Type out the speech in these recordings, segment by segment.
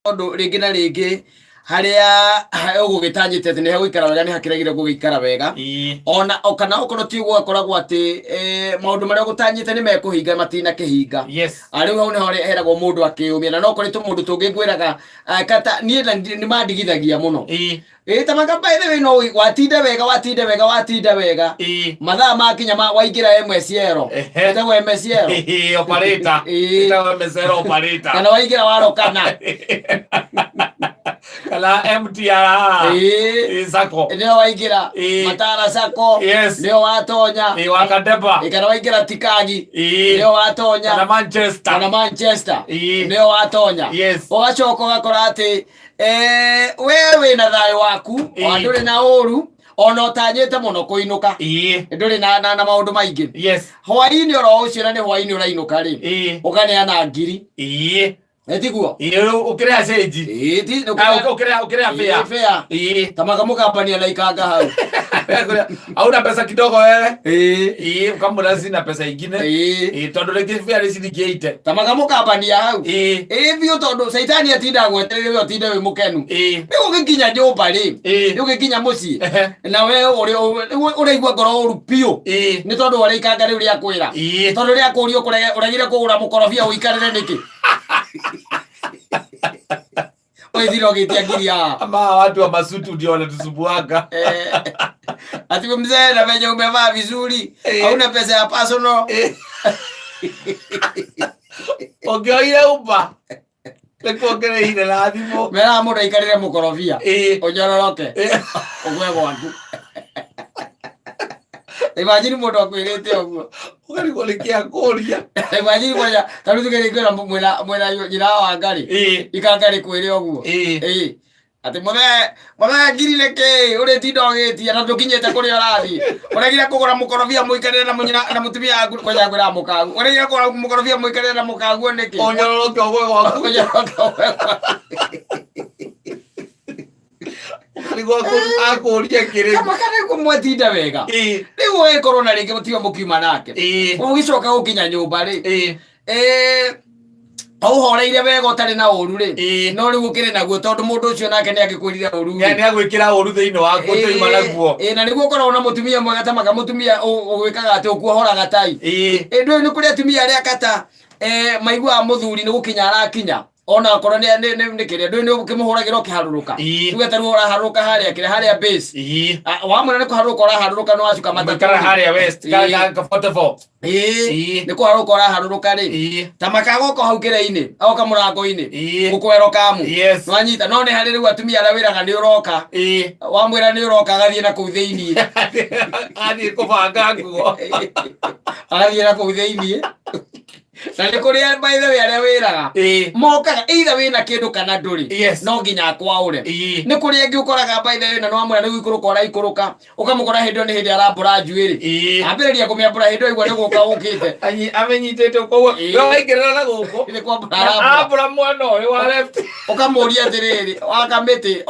Ondo ringi na ringi haria ugugitanyite ati ni hegũikara wega ni hakiregire gũgĩikara wega ona okana okorwo ti gwakoragwo ati maundu maria gutanyite ni mekuhinga matina kihinga ariu hau ni hore heragwo mundu akiumia na no koritwo mundu tungigwiraga kata ni mandigithagia muno Tamaka by the way no watinda wega mathaa makinya waingira MSL etagwo MSL operator etagwo MSL operator kana waingira warokana kana MTR sako ndio waingira matara sako ndio watonya wakadeba kana waingira tikagi ndio watonya kana Manchester ndio watonya ugacoka ugakora ati wewe na thayo waku nduri na uru ona utanyite muno kuinuka nduri na maundu maingi hwaini oro ucio na ni hwaini urainuka ri ukaneana ngiri etiguo ukirea seji ukirea fea Tamaka mukambani anaikanga hau hauna pesa kidogo wewe ukamuna sina pesa ingine tondu ringi fea ni ciringi 80 Tamaka mukambani hau biu tondu saitani atinda gweterere we otinde wi mukenu ni ugikinya nyumba ri ni ugikinya mucii na we uraigua ngoro uru piu ni tondu waraikanga riu ria kwira tondu ria kurio uregire kugura mukorofia uikarire niki Oithiro gitia ngiria ama watu wa masutu ndio wanatusubuaga ati mzee na venye umevaa vizuri hauna pesa ya personal ongeoire uba lekogere ile lathimo mera muda ikarire mukorofia onyororoke ogwe gwandu imagine mundu akwirite oguo ugari golikia kuria imagine moja taru tugerekera mwena jira wa ngari ikangari kwire oguo ati muthe ngiri leke uri tindogitie na tukinyete kuri arathi uregire kugura mukorofia muikarire na munyina na mutumia koja gwira mukagu uregire kugura mukorofia muikarire na mukagu niki onyororoke ogwe gwaku akuria kiri Tamaka ni kumwetinda wega riu we corona ringi mutiga mukiuma nake ugicoka gukinya nyumba ri horeire wega utari na uru ri no riu ukire naguo tondu mundu ucio nake ni agikwirira uru ni agwikira uru thiini waku tuima naguo na niguo korwo na mutumia mwega Tamaka mutumia ugwikaga ati ukuohoraga tai ndu ni kuri atumia aria kata maigua muthuri ni gukinya arakinya ona korwo ni kire ndu ni ukimuhuragira ukiharuruka tuge taru uraharuruka haria base wamwe ni kuharuruka uraharuruka no wacuka matakara haria west ka 44 ni kuharuruka uraharuruka ri Tamaka goko hau kire-ini oka murango-ini gukwero kamu nwanyita no ni hari riu atumia ara wiraga ni uroka wamwira ni uroka agathie na kuu thiini athie kubanga nguo agathie na kuu thiini na ni kuri by the way aria wiraga mokaga either wina kindu kana nduri no nginya akwaure ni kuri engi ukoraga by the way na no amwe ni guikuruka uraikuruka ukamukora hindu ni hindi arambura njuiri ambiriria kumiambura hindu igwa ni guka ukite amenyitete uko no waikirana na guko ni kwa arambura mwana uyu wa left ukamuria atiriri wakamiti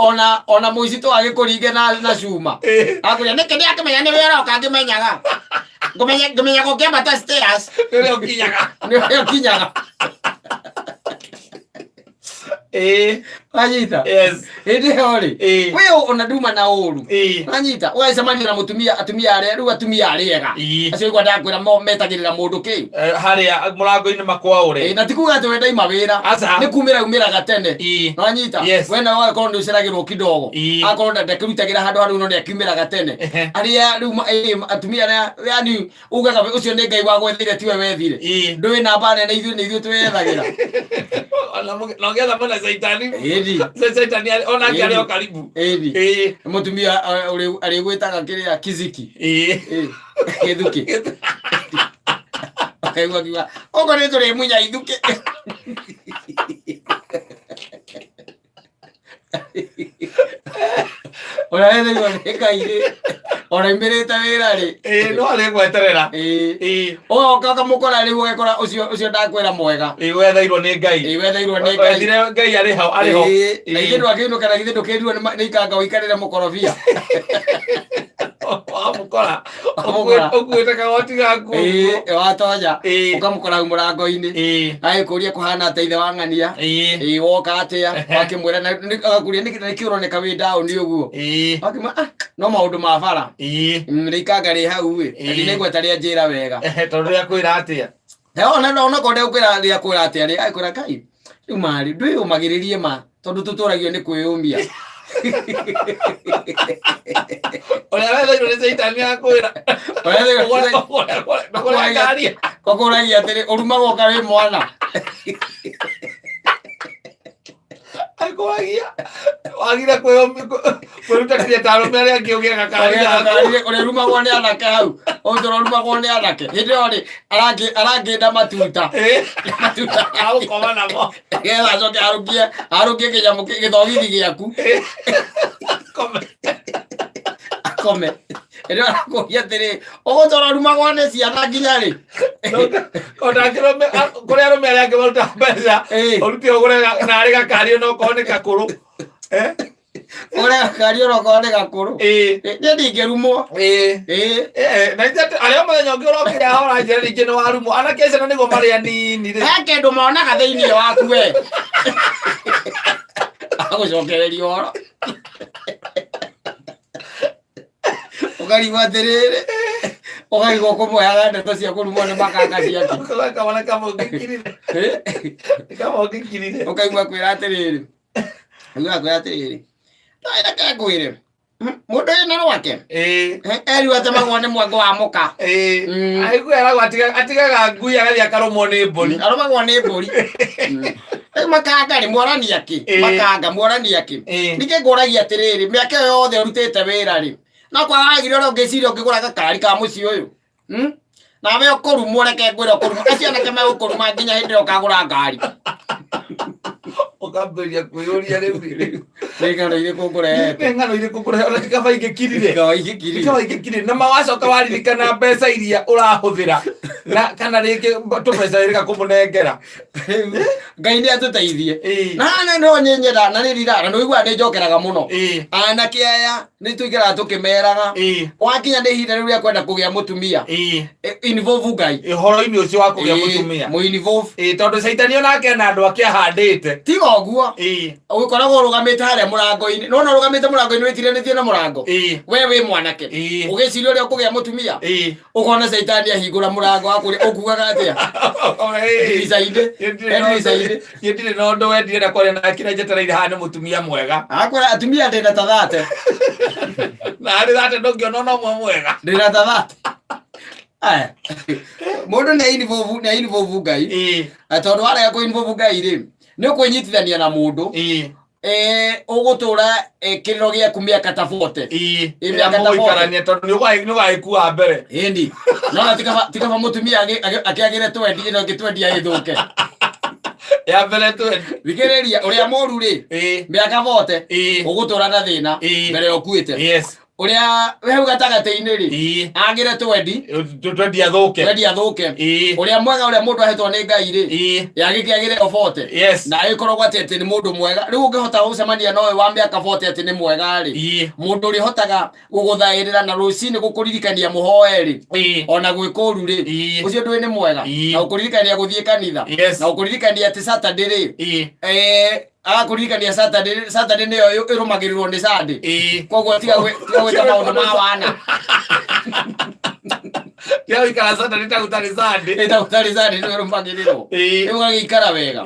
ona muicito agikuringe na cuma akuria niki ni akimenya ni wira ukangimenyaga ngumenya gukiambata stairs ndio kinyaga wanyita indi hori we unaduma na uru wanyita waisamani na mutumia atumia ariega acio igwa ndakwira metagirira mundu ki haria murango-ini makwaure na tikuga ati wenda imawira ni kumira gatene wanyita wena wakorwo ni uceragirwo kidogo akorwo ndakirutagira handu haru no ni akimira gatene aria riu atumia yani ugaga ucio ni ngai wa gwethire tiwe wethire ndui namba nene ithuĩ twethagira nongetha mwana saitani saitani ona ngari o karibu mutumia arigwitaga kiria kiziki githuki akaigua kiwa ogo ni turi munya ithuki ora ene ni kaire ora imbirite wira ri no ari gweterera kaka mukora ri ugekora ucio ndakwira mwega wethairwo ni ngai wethire ngai ariho na ithindu akiinukana githindu kindu ni ikanga uikarire mukorofia Wamukora ukuite kagoti gaku watonya ukamukora murango-ini agikuria kuhana ata ithe wa ng'ania woka atia wakimwira agakuria niki uroneka wi down uguo wakima no maundu ma bara rikanga ri hau wi ndinegweta ria njira wega tondu ria kwira atia ona konde ukwira ria kwira atia ri aikwira kai riu mari ndui umagiririe ma tondu tuturagio ni kwiyumia oya wewe ndio seitani akwira kokuragia atiri urumago kawe mwana akoagia wagira kwiruta kiria taro mere angiugia gakaria ore rumago ni anake hau ondoro rumago ni anake hindi ori arangenda matuta au koma namo gela coke arugie kinyamu githogithi giaku kome ero akogia atiri ugutora rumago ni ciana nginya ri ondakiro kuri arume aria angibaruta mbeca uruti ugure nari gakari no kone kakuru ore kari ro kone gakuru ni ndingerumo na ite aria muthenya ungi urokira hora njira ringi ni warumo ana kese na nigo mari anini ri kindu monaga thiini waku we agucokereria oro ukarigwo atiriri ukarigwo kumuheaga ndeto cia kurumwo ni makanga ciaku ukaigua kwira atiriri ndaireke ngwire mundu ina rwake eriu atemagwo ni mwango wa muka aigueragwo atigaga ngui agathi akarumwo ni mburi arumagwo ni mburi makanga ri mwarania ki makanga mwarania ki nike nguragia atiriri miaka yothe urutite wira ri na kwagire ro ngeciria ngigura gakari ka muci uyu nawe ukurumwo reke ngwira ukurumwo aciana kema ukuruma nginya hindi ukagura ngari ukamberia kwiyuria riu ngano iriku ngurehete ngano iriku ngurehete ona kaba ingikirire na mawacoka waririkana mbeca iria urahuthira na kana ringi tumbeca rika kumunengera ngai ni atuteithie na no nyenyera na nirira na no igua ni njokeraga muno anake aya ni tuigera tukimeraga wakinya ni ihinda riu ria kwenda kugia mutumia involve ngai horo-ini ucio wa kugia mutumia mu involve tondu caitani onake na andu ake ahandite tiga uguo ugikoragwo rugamite haria murango-ini no rugamite murango-ini witiranithie na murango we wi mwanake ugiciria uria ukugia mutumia ukona caitani ahingura murango akuria ukugaga atia icainde yetire no ndo wendire na kwaria na kira njetereire hane mutumia mwega akwira atumia ndina ta thate na ari thate ndongiona no mwega ndina ta thate aya mundu ni involve ngai tondu waria ku involve ngai ri ni ukunyitithania na mundu ugutura kiriro giaku miaka ta 40 miaka ta 40 tondu ni ugaikua mbere indi no tikaba mutumia akiagire twendi no ngitwendia ithuke ya mbere twendi thikiriria uria moru ri miaka 40 ugutura na thina mbere ukuite uria wehu gatagate-ini ri agire twendi athuke uria mwega uria mundu ahetwo ni ngai ri yagikiagire 40 na ikoragwo ati ni mundu mwega riu ungihota gucemania nowe wa miaka 40 ati ni mwega ri mundu uri hotaga guguthairira na rucini gukuririkania muhoe ri ona gwika uru ri ucio ndui ni mwega na gukuririkania guthie kanitha na gukuririkania ati Saturday ri akuririkania Saturday niyo irumagirirwo ni Sunday koguo tiga gwita maundu ma wana ya ikara Saturday tagutari Sunday ni irumagirirwo riu agikara wega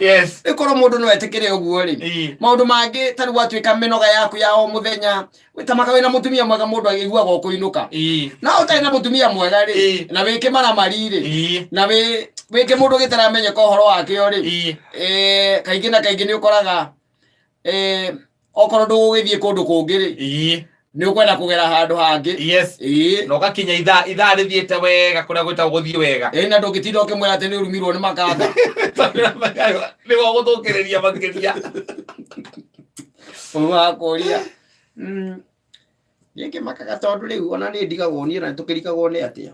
ikoro mundu no etikire uguo ri maundu mangi tari gwatuika minoga yaku ya o muthenya witamaka wina mutumia mwega mundu agiguaga ukuinuka na utari na mutumia mwega ri na wike mara mariri na wike mundu gitaramenyeka uhoro wake ri kaingi na kaingi ni ukoraga okoro ndugugithie kundu kungi ri ni ukwenda kugera handu hangi no gakinya ithaa rithiete wega kuria gwita guthie wega na ndugitinda ukimwira ati ni urumirwo ni makanga ni wo guthukiriria makiria umakuria yeke makaga tondu riu ona ni ndigagwo ni na tukirikagwo ni atia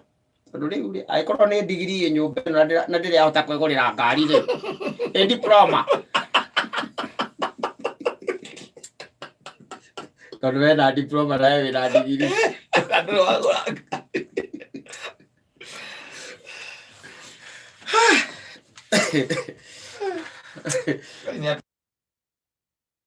tondu riu ri aikorwo ni degree nyumba na ndiri ahota kwigurira ngari ri diploma Tondũ we na diploma nawe wĩna ndigiri. Andũ wagũra